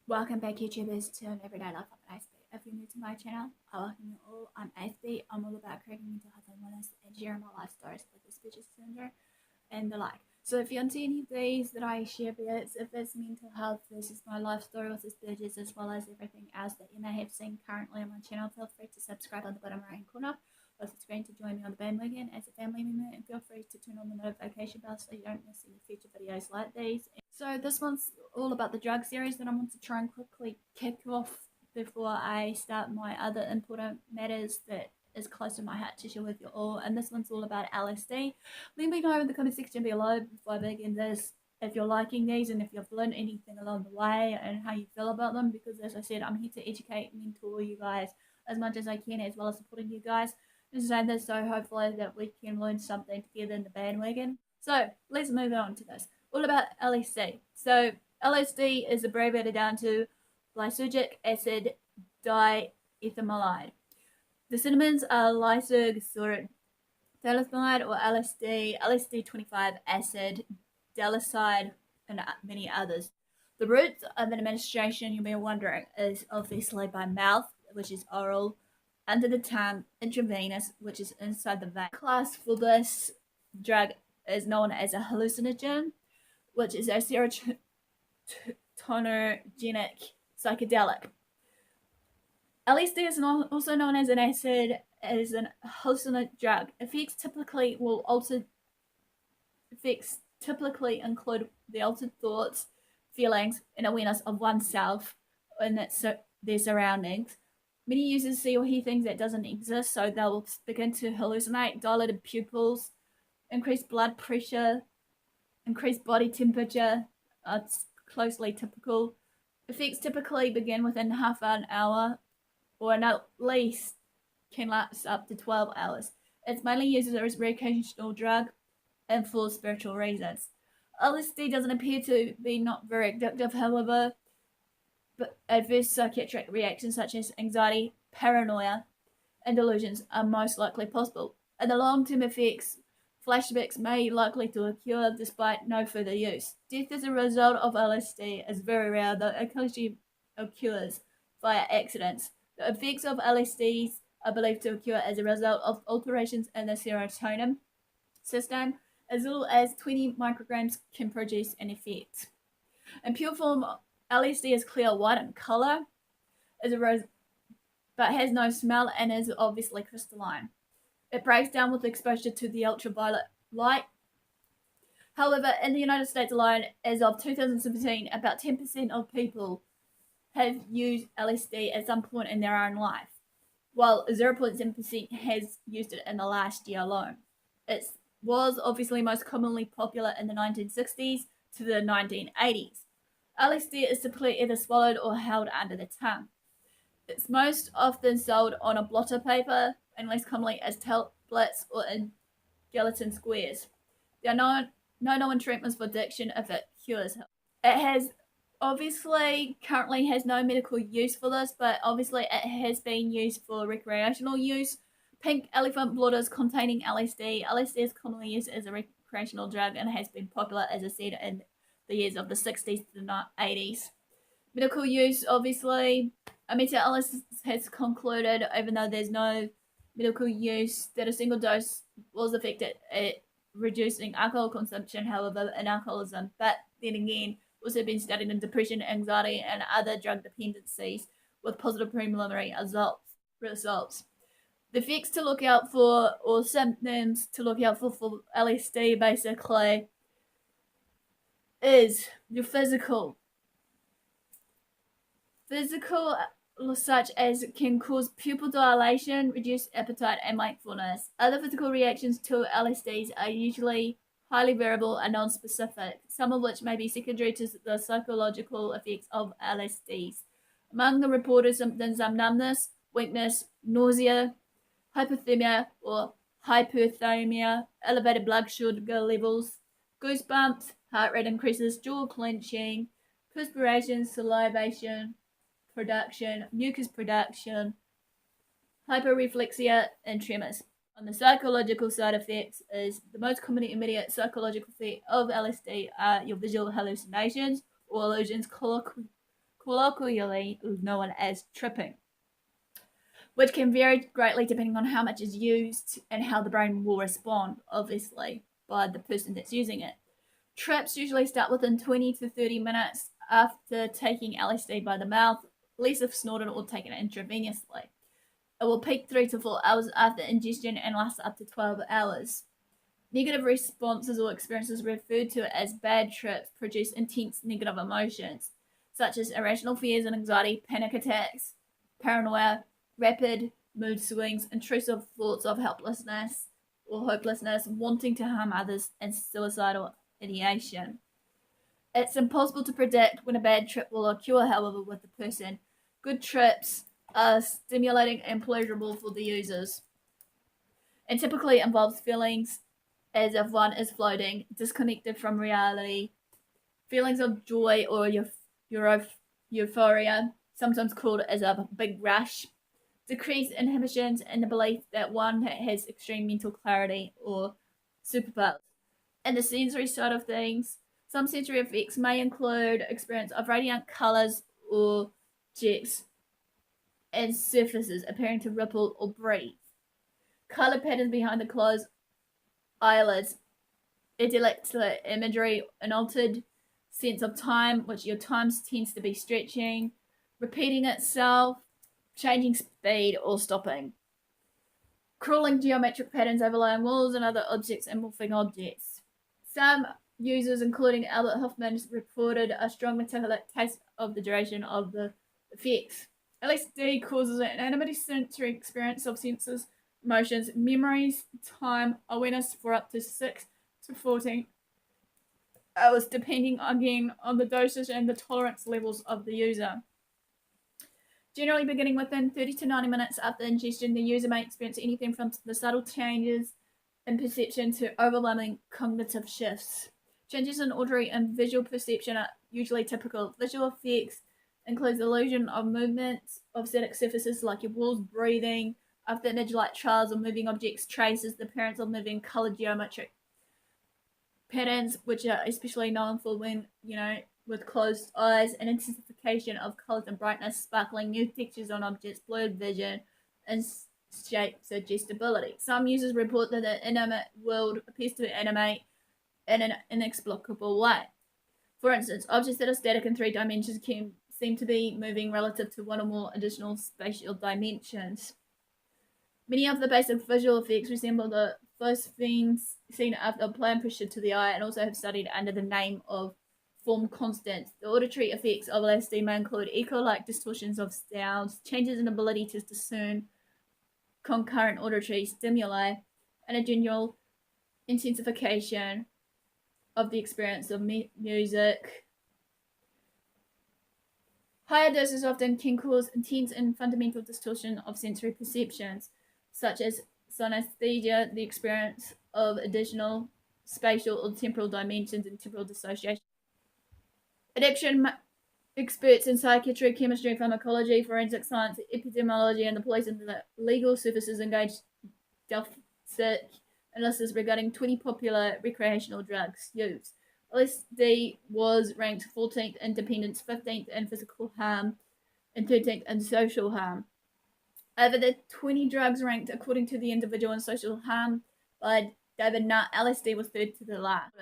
Welcome back, YouTubers, to an everyday life of an Aspie. If you're new to my channel, I welcome you all. I'm Aspie. I'm all about creating mental health and wellness and sharing my life stories with the speeches syndrome and the like. So if you're into any of these that I share, be it if it's mental health, this is my life story with the speeches, as well as everything else that you may have seen currently on my channel, feel free to subscribe on the bottom right hand corner of the screen to join me on the bandwagon as a family member, and feel free to turn on the notification bell so you don't miss any future videos like these. So this one's all about the drug series that I want to try and quickly kick off before I start my other important matters that is close to my heart to share with you all. And this one's all about LSD. Let me know in the comment section below before I begin this if you're liking these and if you've learned anything along the way and how you feel about them, because as I said, I'm here to educate and mentor you guys as much as I can, as well as supporting you guys. Just saying this so hopefully that we can learn something together in the bandwagon. So let's move on to this. All about LSD. So LSD is abbreviated down to Lysergic acid diethylamide. The synonyms are Lyserg-säure-diäthylamide or LSD, LSD-25 acid, Delysid, and many others. The route of administration, you may be wondering, is obviously by mouth, which is oral, under the tongue, intravenous, which is inside the vein. The class for this drug is known as a hallucinogen, which is a serotonergic psychedelic. LSD is also known as an acid, as an hallucinogenic drug. Effects typically include the altered thoughts, feelings, and awareness of oneself and their surroundings. Many users see or hear things that doesn't exist, so they'll begin to hallucinate. Dilated pupils, increased blood pressure, increased body temperature are closely typical. Effects typically begin within half an hour, or at least can last up to 12 hours. It's mainly used as a recreational drug and for spiritual reasons. LSD doesn't appear to be not very addictive, however, but adverse psychiatric reactions such as anxiety, paranoia, and delusions are most likely possible. And the long-term effects, flashbacks, may likely to occur despite no further use. Death as a result of LSD is very rare, though occasionally occurs via accidents. The effects of LSDs are believed to occur as a result of alterations in the serotonin system. As little as 20 micrograms can produce an effect. In pure form, LSD is clear white in color, but has no smell and is obviously crystalline. It breaks down with exposure to the ultraviolet light. However, in the United States alone, as of 2017, about 10% of people have used LSD at some point in their own life, while 0.7% has used it in the last year alone. It was obviously most commonly popular in the 1960s to the 1980s. LSD is typically either swallowed or held under the tongue. It's most often sold on a blotter paper and less commonly as tablets or in gelatin squares. There are no known treatments for addiction if it cures. It has currently has no medical use for this, but obviously it has been used for recreational use. Pink elephant blotters containing LSD. LSD is commonly used as a recreational drug and has been popular, as I said, in the years of the 60s to the 80s. Medical use, obviously, a meta-analysis has concluded, even though there's no medical use, that a single dose was effective at reducing alcohol consumption, however, in alcoholism. But then again, also been studied in depression, anxiety, and other drug dependencies with positive preliminary results. The effects to look out for, or symptoms to look out for LSD, basically, is your physical, such as it can cause pupil dilation, reduced appetite, and wakefulness. Other physical reactions to LSDs are usually highly variable and non-specific, some of which may be secondary to the psychological effects of LSDs. Among the reported symptoms are numbness, weakness, nausea, hypothermia or hyperthermia, elevated blood sugar levels, goosebumps, heart rate increases, jaw clenching, perspiration, salivation production, mucus production, hyperreflexia, and tremors. On the psychological side effects, is the most common immediate psychological effect of LSD are your visual hallucinations or illusions, colloquially known as tripping, which can vary greatly depending on how much is used and how the brain will respond, obviously, by the person that's using it. Trips usually start within 20 to 30 minutes after taking LSD by the mouth, unless if snorted or taken intravenously. It will peak 3 to 4 hours after ingestion and last up to 12 hours. Negative responses or experiences referred to as bad trips produce intense negative emotions, such as irrational fears and anxiety, panic attacks, paranoia, rapid mood swings, intrusive thoughts of helplessness or hopelessness, wanting to harm others, and suicidal ideation. It's impossible to predict when a bad trip will occur, however, with the person. Good trips are stimulating and pleasurable for the users, and typically involves feelings as if one is floating, disconnected from reality, feelings of joy or euphoria, sometimes called as a big rush, decreased inhibitions, and the belief that one has extreme mental clarity or superpowers. And the sensory side of things, some sensory effects may include experience of radiant colors or jets and surfaces appearing to ripple or breathe. Color patterns behind the closed eyelids, idyllic imagery, an altered sense of time, which your time tends to be stretching, repeating itself, changing speed or stopping. Crawling geometric patterns overlaying walls and other objects and morphing objects. Some users, including Albert Hoffman, reported a strong metallic taste of the duration of the effects. LSD causes an anonymity sensory experience of senses, emotions, memories, time, awareness for up to 6 to 14 hours, depending again on the dosage and the tolerance levels of the user. Generally, beginning within 30 to 90 minutes after ingestion, the user may experience anything from the subtle changes in perception to overwhelming cognitive shifts. Changes in auditory and visual perception are usually typical. Visual effects include the illusion of movements of static surfaces like your walls, breathing, after image-like trails of moving objects, traces, the appearance of moving colored geometric patterns, which are especially known for when, with closed eyes, and intensification of colors and brightness, sparkling new textures on objects, blurred vision, and shape suggestibility. Some users report that the inanimate world appears to animate in an inexplicable way. For instance, objects that are static in 3 dimensions can seem to be moving relative to one or more additional spatial dimensions. Many of the basic visual effects resemble the phosphenes seen after applying pressure to the eye and also have studied under the name of form constants. The auditory effects of LSD may include echo-like distortions of sounds, changes in ability to discern concurrent auditory stimuli, and a general intensification of the experience of music. Higher doses often can cause intense and fundamental distortion of sensory perceptions, such as synesthesia, the experience of additional spatial or temporal dimensions and temporal dissociation. Addiction experts in psychiatry, chemistry, pharmacology, forensic science, epidemiology, and the police and the legal services engage Delysid analysis regarding 20 popular recreational drugs used. LSD was ranked 14th in dependence, 15th in physical harm, and 13th in social harm. Over the 20 drugs ranked according to the individual and social harm by David Nutt, LSD was third to the last.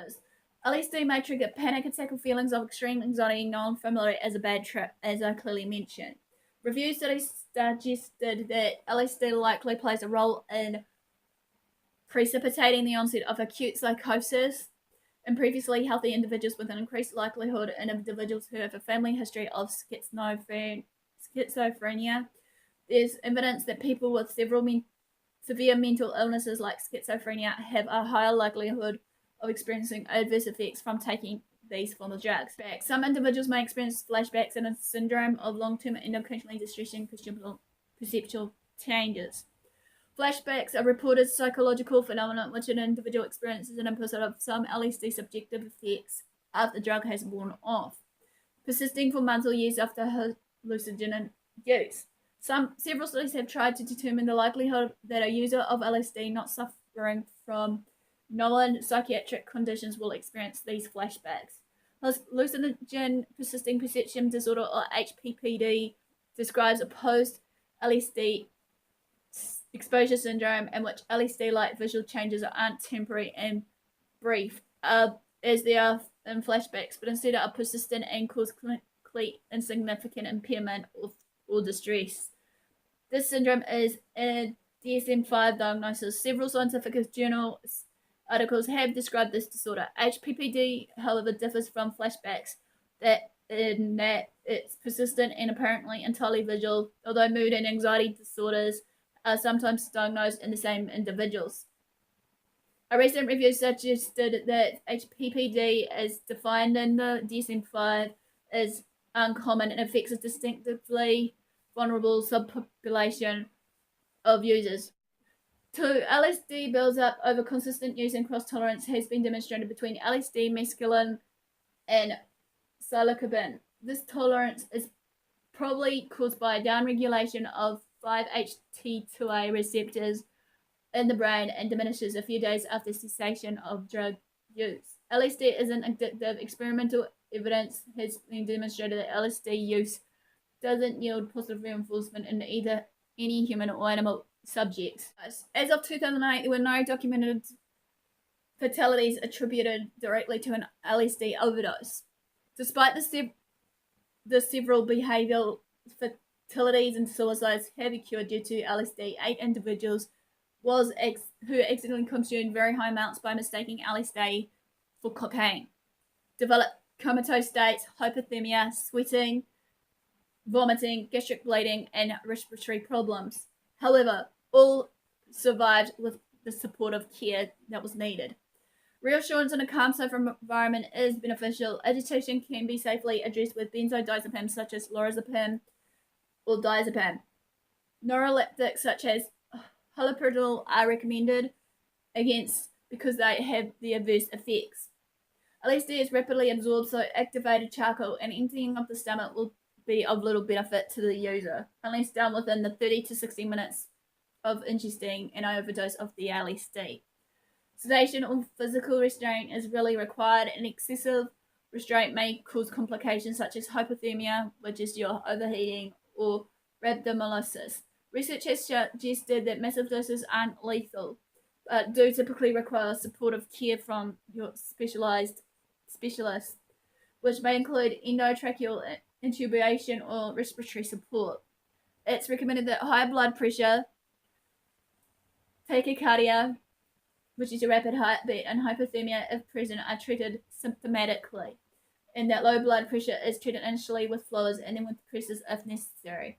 LSD may trigger panic attack or feelings of extreme anxiety known familiarly as a bad trip, as I clearly mentioned. Review studies suggested that LSD likely plays a role in precipitating the onset of acute psychosis in previously healthy individuals, with an increased likelihood in individuals who have a family history of schizophrenia. There's evidence that people with severe mental illnesses like schizophrenia have a higher likelihood of experiencing adverse effects from taking these forms of drugs. Some individuals may experience flashbacks and a syndrome of long-term endocrinologically distressing perceptual changes. Flashbacks are reported psychological phenomenon which an individual experiences an episode of some LSD subjective effects after the drug has worn off, persisting for months or years after hallucinogen use. Several studies have tried to determine the likelihood that a user of LSD not suffering from known psychiatric conditions will experience these flashbacks. Hallucinogen persisting perception disorder, or HPPD, describes a post-LSD exposure syndrome in which LSD-like visual changes aren't temporary and brief, as they are in flashbacks, but instead are persistent and cause clinically insignificant impairment or distress. This syndrome is a DSM-5 diagnosis. Several scientific journal articles have described this disorder. HPPD, however, differs from flashbacks in that it's persistent and apparently entirely visual, although mood and anxiety disorders are sometimes diagnosed in the same individuals. A recent review suggested that HPPD, as defined in the DSM-5, is uncommon and affects a distinctively vulnerable subpopulation of users. 2. LSD builds up over consistent use, and cross-tolerance has been demonstrated between LSD, mescaline, and psilocybin. This tolerance is probably caused by a downregulation of 5-HT2A receptors in the brain and diminishes a few days after cessation of drug use. LSD isn't addictive. Experimental evidence has been demonstrated that LSD use doesn't yield positive reinforcement in either any human or animal subjects. As of 2008, there were no documented fatalities attributed directly to an LSD overdose. Despite the several behavioral fatalities and suicides have occurred due to LSD, 8 individuals who accidentally consumed very high amounts by mistaking LSD for cocaine developed comatose states, hypothermia, sweating, vomiting, gastric bleeding, and respiratory problems. However, all survived with the supportive care that was needed. Reassurance in a calm, safe environment is beneficial. Agitation can be safely addressed with benzodiazepines such as lorazepam or diazepam. Neuroleptics such as haloperidol are recommended because they have the adverse effects. LSD is rapidly absorbed, so activated charcoal and emptying of the stomach will be of little benefit to the user, unless done within the 30 to 60 minutes of ingesting an overdose of the LSD. Sedation or physical restraint is really required, and excessive restraint may cause complications such as hypothermia, which is your overheating, or rhabdomyolysis. Research has suggested that massive doses aren't lethal, but do typically require supportive care from your specialist, which may include endotracheal intubation or respiratory support. It's recommended that high blood pressure, tachycardia, which is your rapid heartbeat, and hypothermia, if present, are treated symptomatically, and that low blood pressure is treated initially with fluids and then with pressors if necessary.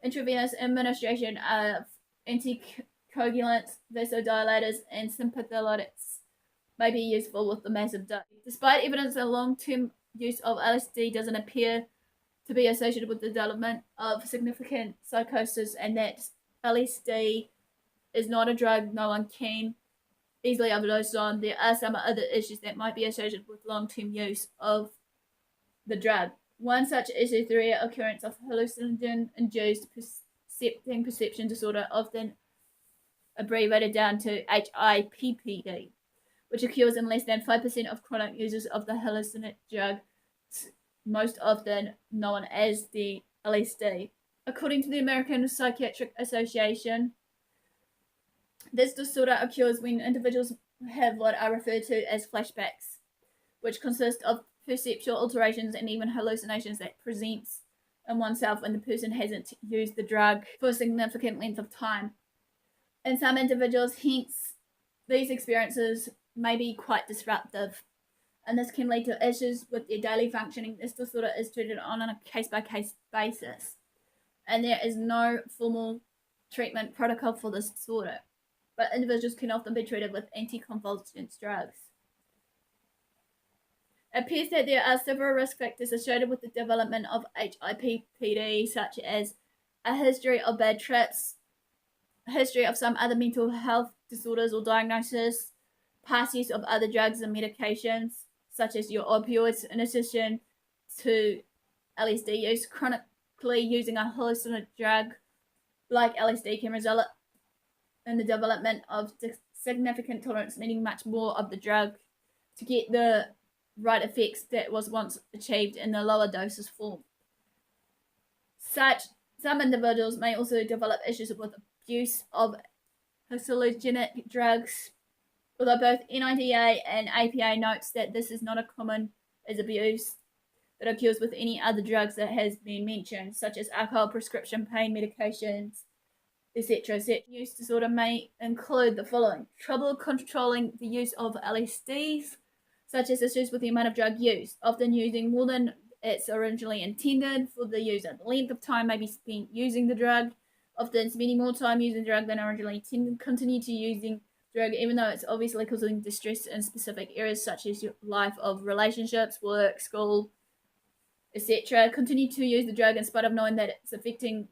Intravenous administration of anticoagulants, vasodilators, and sympatholytics may be useful with the massive dose. Despite evidence that long-term use of LSD doesn't appear to be associated with the development of significant psychosis, and that LSD is not a drug no one can easily overdose on, there are some other issues that might be associated with long-term use of the drug. One such is the rare occurrence of hallucinogen-induced perception disorder, often abbreviated down to HIPPD, which occurs in less than 5% of chronic users of the hallucinogenic drug, most often known as the LSD. According to the American Psychiatric Association, this disorder occurs when individuals have what are referred to as flashbacks, which consist of perceptual alterations and even hallucinations that presents in oneself when the person hasn't used the drug for a significant length of time. In some individuals, hence, these experiences may be quite disruptive, and this can lead to issues with their daily functioning. This disorder is treated on a case-by-case basis, and there is no formal treatment protocol for this disorder, but individuals can often be treated with anticonvulsant drugs. It appears that there are several risk factors associated with the development of HIPPD, such as a history of bad trips, a history of some other mental health disorders or diagnosis, past use of other drugs and medications, such as your opioids, in addition to LSD use. Chronically using a hallucinogenic drug like LSD can result in the development of significant tolerance, needing much more of the drug to get the right effects that was once achieved in the lower doses form. Some individuals may also develop issues with abuse of hallucinogenic drugs, although both NIDA and APA notes that this is not as common as abuse that occurs with any other drugs that has been mentioned, such as alcohol, prescription pain medications, etc. Use disorder may include the following: trouble controlling the use of LSDs, such as issues with the amount of drug use, often using more than it's originally intended for the user. The length of time may be spent using the drug, often spending more time using the drug than originally intended. Continue to using drug even though it's obviously causing distress in specific areas such as your life of relationships, work, school, etc. Continue to use the drug in spite of knowing that it's affecting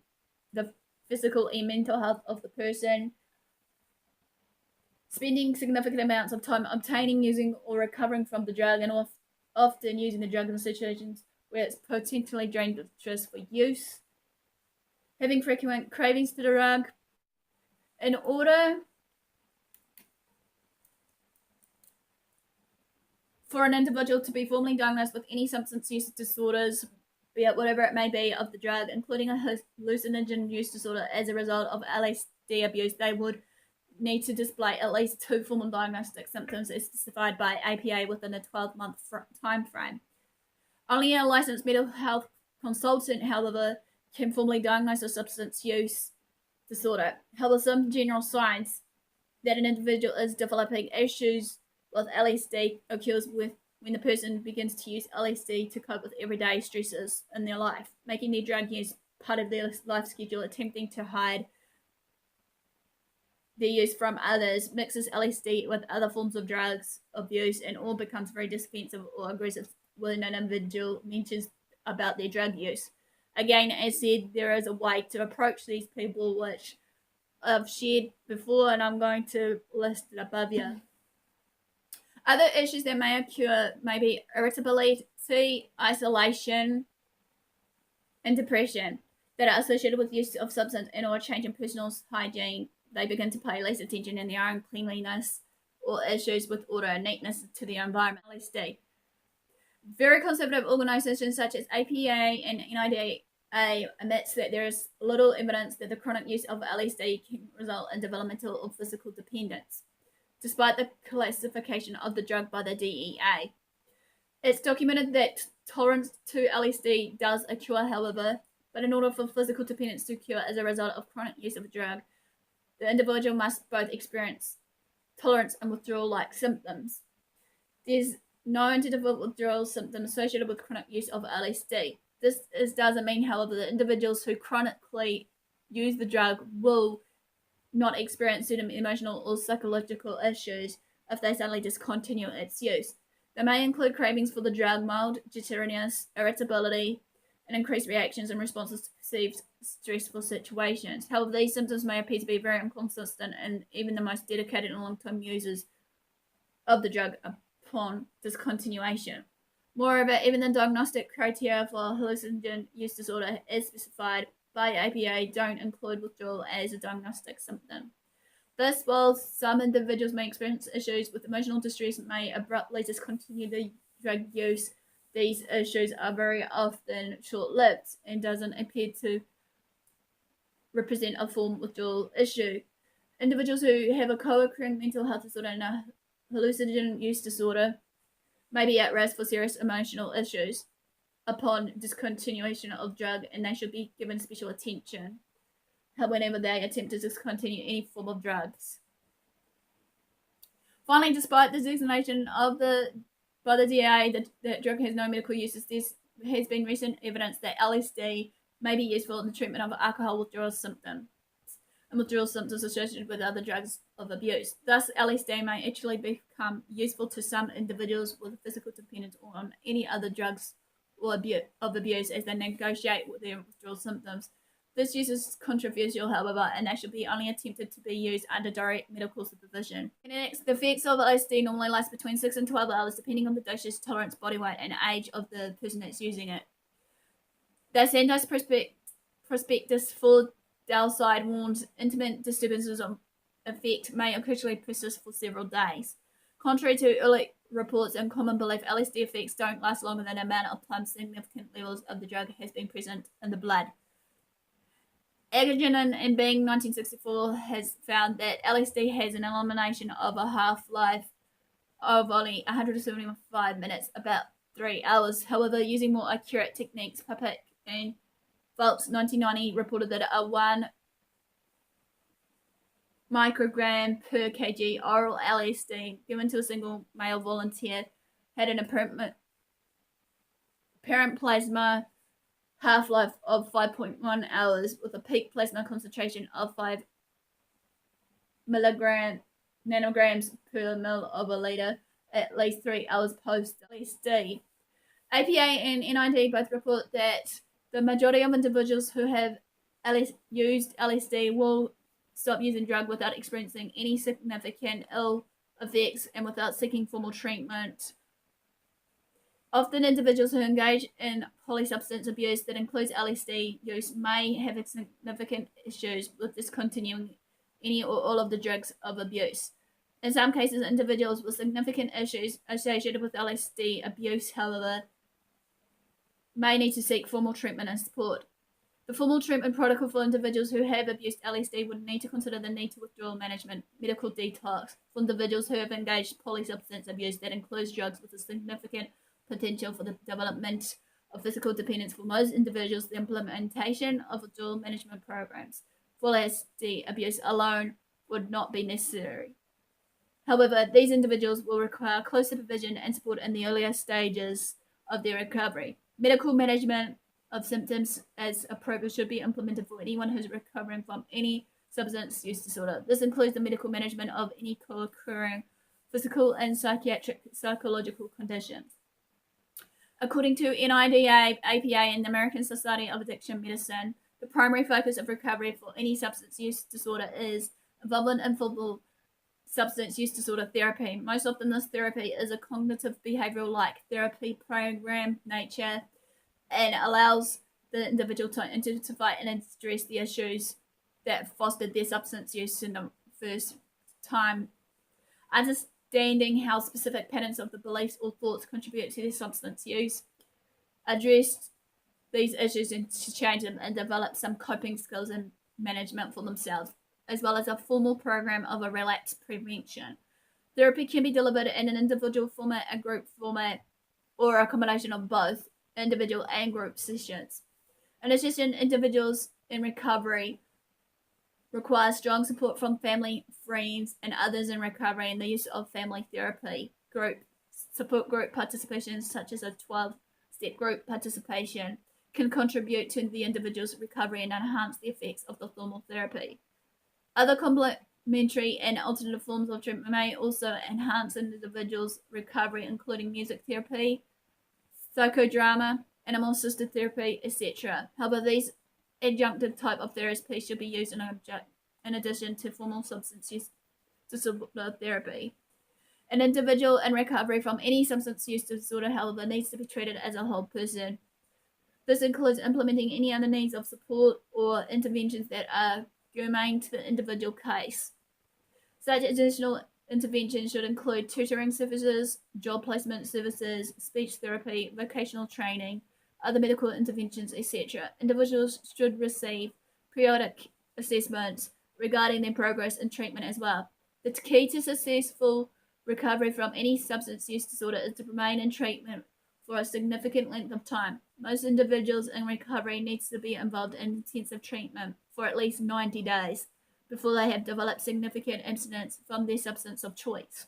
the physical and mental health of the person. Spending significant amounts of time obtaining, using, or recovering from the drug, and often using the drug in situations where it's potentially dangerous for use. Having frequent cravings for the drug. In order for an individual to be formally diagnosed with any substance use disorders, be it whatever it may be, of the drug, including a hallucinogen use disorder as a result of LSD abuse, they would need to display at least 2 formal diagnostic symptoms as specified by APA within a 12-month time frame. Only a licensed mental health consultant, however, can formally diagnose a substance use disorder. However, some general signs that an individual is developing issues with LSD occurs when the person begins to use LSD to cope with everyday stresses in their life, making their drug use part of their life schedule, attempting to hide their use from others, mixes LSD with other forms of drugs abuse, and all becomes very defensive or aggressive when an individual mentions about their drug use. Again, as said, there is a way to approach these people, which I've shared before, and I'm going to list it above here. Other issues that may occur may be irritability, isolation, and depression that are associated with use of substance and or change in personal hygiene. They begin to pay less attention in their own cleanliness, or issues with order and neatness to the environment. LSD. Very conservative organisations such as APA and NIDA admits that there is little evidence that the chronic use of LSD can result in developmental or physical dependence, despite the classification of the drug by the DEA. It's documented that tolerance to LSD does occur, however, but in order for physical dependence to occur as a result of chronic use of a drug, the individual must both experience tolerance and withdrawal-like symptoms. There's known to develop withdrawal symptoms associated with chronic use of LSD. This doesn't mean, however, that individuals who chronically use the drug will not experience certain emotional or psychological issues if they suddenly discontinue its use. They may include cravings for the drug, mild jitteriness, irritability, and increased reactions and responses to perceived stressful situations. However, these symptoms may appear to be very inconsistent in even the most dedicated and long-term users of the drug upon discontinuation. Moreover, even the diagnostic criteria for hallucinogen use disorder as specified by APA don't include withdrawal as a diagnostic symptom. Thus, while some individuals may experience issues with emotional distress and may abruptly discontinue the drug use, these issues are very often short-lived and doesn't appear to represent a full withdrawal issue. Individuals who have a co-occurring mental health disorder and a hallucinogen use disorder may be at risk for serious emotional issues upon discontinuation of drug, and they should be given special attention whenever they attempt to discontinue any form of drugs. Finally, despite the designation by the DA that drug has no medical uses, there has been recent evidence that LSD may be useful in the treatment of alcohol withdrawal symptoms and withdrawal symptoms associated with other drugs of abuse. Thus, LSD may actually become useful to some individuals with physical dependence on any other drugs or of abuse as they negotiate with their withdrawal symptoms. This use is controversial, however, and they should be only attempted to be used under direct medical supervision. Next, the effects of LSD normally last between 6 and 12 hours, depending on the dosage, tolerance, body weight, and age of the person that's using it. The Sandoz prospectus for Delysid warns intermittent disturbances of effect may occasionally persist for several days. Contrary to early reports and common belief, LSD effects don't last longer than the amount of time significant levels of the drug has been present in the blood. Agogin in Being 1964 has found that LSD has an elimination of a half-life of only 175 minutes, about 3 hours. However, using more accurate techniques, Pupic and Phelps 1990 reported that a 1 microgram per kg oral LSD given to a single male volunteer had an apparent plasma half-life of 5.1 hours with a peak plasma concentration of 5 nanograms per mil of a liter at least 3 hours post LSD. APA and NID both report that the majority of individuals who have used LSD will stop using drug without experiencing any significant ill effects and without seeking formal treatment. Often individuals who engage in polysubstance abuse that includes LSD use may have significant issues with discontinuing any or all of the drugs of abuse. In some cases, individuals with significant issues associated with LSD abuse, however, may need to seek formal treatment and support. The formal treatment protocol for individuals who have abused LSD would need to consider the need to withdrawal management, medical detox for individuals who have engaged polysubstance abuse that includes drugs with a significant potential for the development of physical dependence. For most individuals, the implementation of withdrawal management programs for LSD abuse alone would not be necessary. However, these individuals will require close supervision and support in the earlier stages of their recovery. Medical management of symptoms as appropriate should be implemented for anyone who's recovering from any substance use disorder. This includes the medical management of any co-occurring physical and psychological conditions. According to NIDA, APA, and the American Society of Addiction Medicine, the primary focus of recovery for any substance use disorder is involvement in full substance use disorder therapy. Most often, this therapy is a cognitive behavioral-like therapy program nature and allows the individual to identify and address the issues that fostered their substance use in the first time. Understanding how specific patterns of the beliefs or thoughts contribute to their substance use, address these issues and to change them and develop some coping skills and management for themselves, as well as a formal program of a relapse prevention. Therapy can be delivered in an individual format, a group format, or a combination of both individual and group sessions. In addition, individuals in recovery require strong support from family, friends, and others in recovery, and the use of family therapy support group participation, such as a 12-step group participation, can contribute to the individual's recovery and enhance the effects of the formal therapy. Other complementary and alternative forms of treatment may also enhance an individual's recovery, including music therapy, psychodrama, animal-assisted therapy, etc. However, these adjunctive type of therapy should be used in addition to formal substance use disorder therapy. An individual in recovery from any substance use disorder, however, needs to be treated as a whole person. This includes implementing any other needs of support or interventions that are germane to the individual case. Such additional interventions should include tutoring services, job placement services, speech therapy, vocational training, other medical interventions, etc. Individuals should receive periodic assessments regarding their progress in treatment as well. The key to successful recovery from any substance use disorder is to remain in treatment for a significant length of time. Most individuals in recovery need to be involved in intensive treatment for at least 90 days before they have developed significant abstinence from their substance of choice.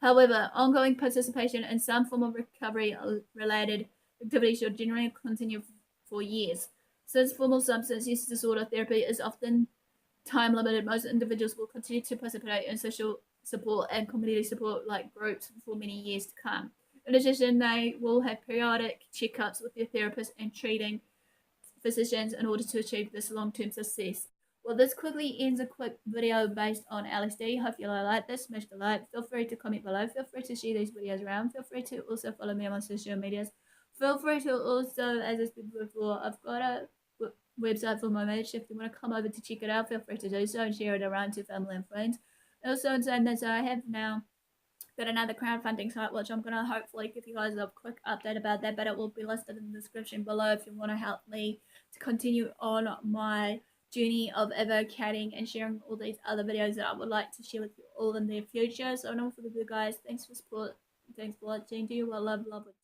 However, ongoing participation in some form of recovery-related activity should generally continue for years. Since formal substance use disorder therapy is often time-limited, most individuals will continue to participate in social support and community support like groups for many years to come. In addition, they will have periodic checkups with their therapists and treating physicians in order to achieve this long-term success. Well, this quickly ends a quick video based on LSD. Hope you like this. Smash the like. Feel free to comment below. Feel free to share these videos around. Feel free to also follow me on my social medias. Feel free to also, as I said before, I've got a website for my membership. If you want to come over to check it out, feel free to do so and share it around to family and friends. Also, in saying that, I have now got another crowdfunding site, which I'm gonna hopefully give you guys a quick update about that, but it will be listed in the description below if you want to help me to continue on my journey of advocating and sharing all these other videos that I would like to share with you all in the future. So enough for the video, guys. Thanks for support. Thanks for watching. Do you love with